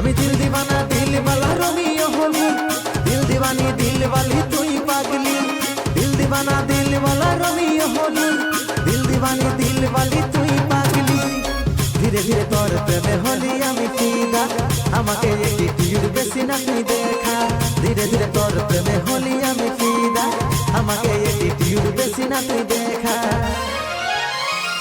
আমি দিল দিবানা দিল वाला रोमियो হলু দিল দিবানি দিল वाली তুই পাগলি দিল দিবানা দিল वाला रोमियो হলু দিল দিবানি দিল वाली তুই পাগলি ধীরে ধীরে তোর প্রেমে হলি আমি ফিদা আমাকে অ্যাটিটিউড বেশি না তুই দেখা ধীরে ধীরে তোর প্রেমে হলি আমি ফিদা আমাকে অ্যাটিটিউড বেশি না তুই দেখা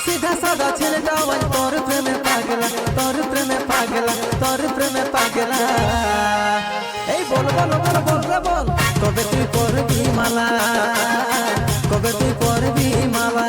सीधा साधा ছেলেটা ওই তোর প্রেমে পাগলা তোর প্রেমে পাগলা তোর প্রেমে পাগলা এই বল বল বল বল রে বল কবে তুই পরবি মালা কবে তুই পরবি মালা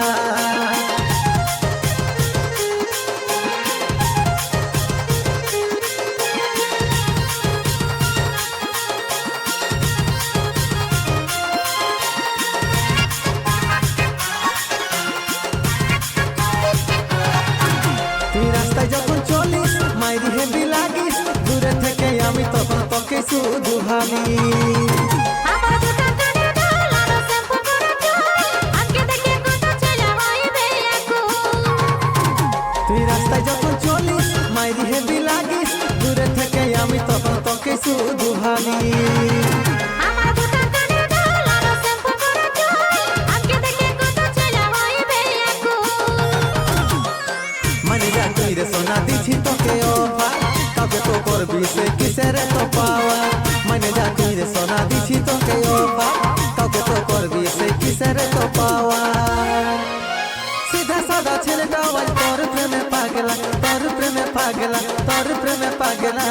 তুই রাস্তায় যখন চলিস মাইরি হেভি লাগিস দূরে থেকে আমি তখন তোকে শুধু ভাবি আমার দুটো কানে ঢোল আর শ্যাম্পু করা চুল আজকে দেখে কত ছেলে হইবে এখন তুই রাস্তায় যখন চলিস মাইরি হেভি লাগিস দূরে থেকে আমি তখন তোকে শুধু ভাবি আমার দুটো কানে ঢোল আর শ্যাম্পু করা চুল আজকে দেখে কত ছেলে হইবে এখন মানে যা তুই রে সোনা দিছি তোকে অফার কাউকে তো করবি সে কিসের তো পাওয়া মানে যা তুই রে সোনা দিছি তোকে অফার কাউকে তো করবি সে কিসের তো পাওয়া सीधा साधा ছেলেটা ওই তোর প্রেমে পাগলা তোর প্রেমে পাগলা তোর প্রেমে পাগলা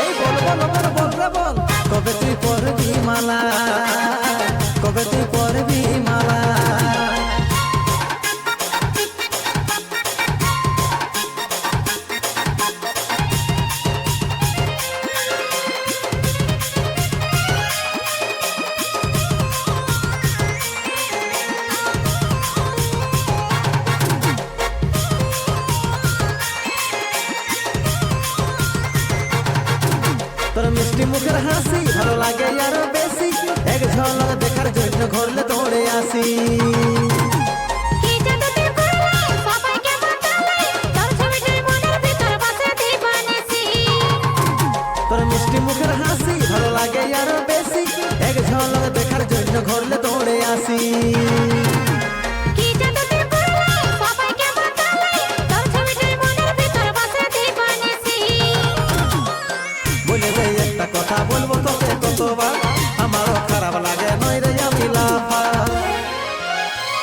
এই বল বল বল বল রে বল কবে তুই পরবি মালা কবে তুই পরবি মালা তোর মিষ্টি মুখের হাসি ভালো লাগে আরো বেশি এক ঝলক দেখার জন্য ঘরলে দৌড়ে আসি কি জাদুতে করলে সবাইকে বাঁচালে তোর ছবিটাই মনের ভিতর বসে দিবানিসি তোর মিষ্টি মুখের হাসি ভালো লাগে আরো বেশি এক ঝলক দেখার জন্য ঘরলে দৌড়ে আসি কি জাদুতে করলে সবাইকে বাঁচালে তোর ছবিটাই মনের ভিতর বসে দিবানিসি বলে যাই একটা কথা বলবো তোকে কতবার আমারও খারাপ লাগে নয় রে আমি লাফা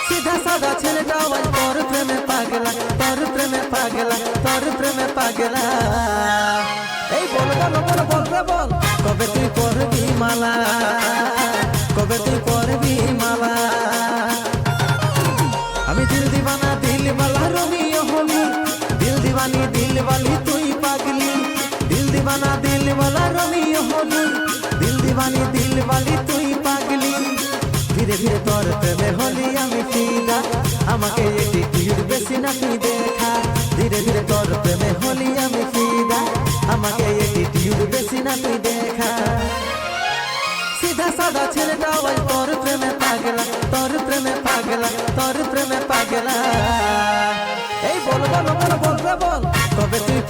सीधा साधा ছেলেটা ওই তোর প্রেমে পাগলা তোর প্রেমে পাগলা তোর প্রেমে পাগলা এই বল বল বল বল রে বল কবে তুই পরবি মালা কবে তুই পরবি মালা আমি দিল দিবানা দিল वाला रोमियो হলু দিল দিবানি দিল वाली তুই পাগলি দিল দিবানা দিল वाला रोमियो হলু দিল দিবানি দিল वाली তুই পাগলি ধীরে ধীরে তোর প্রেমে হলি আমি ফিদা আমাকে অ্যাটিটিউড বেশি না তুই দেখা ধীরে ধীরে তোর প্রেমে হলি আমি ফিদা আমাকে অ্যাটিটিউড বেশি না তুই দেখা सीधा साधा ছেলেটা ওই তোর প্রেমে পাগলা তোর প্রেমে পাগলা তোর প্রেমে পাগলা এই বল বল বল বল রে বল কবে তুই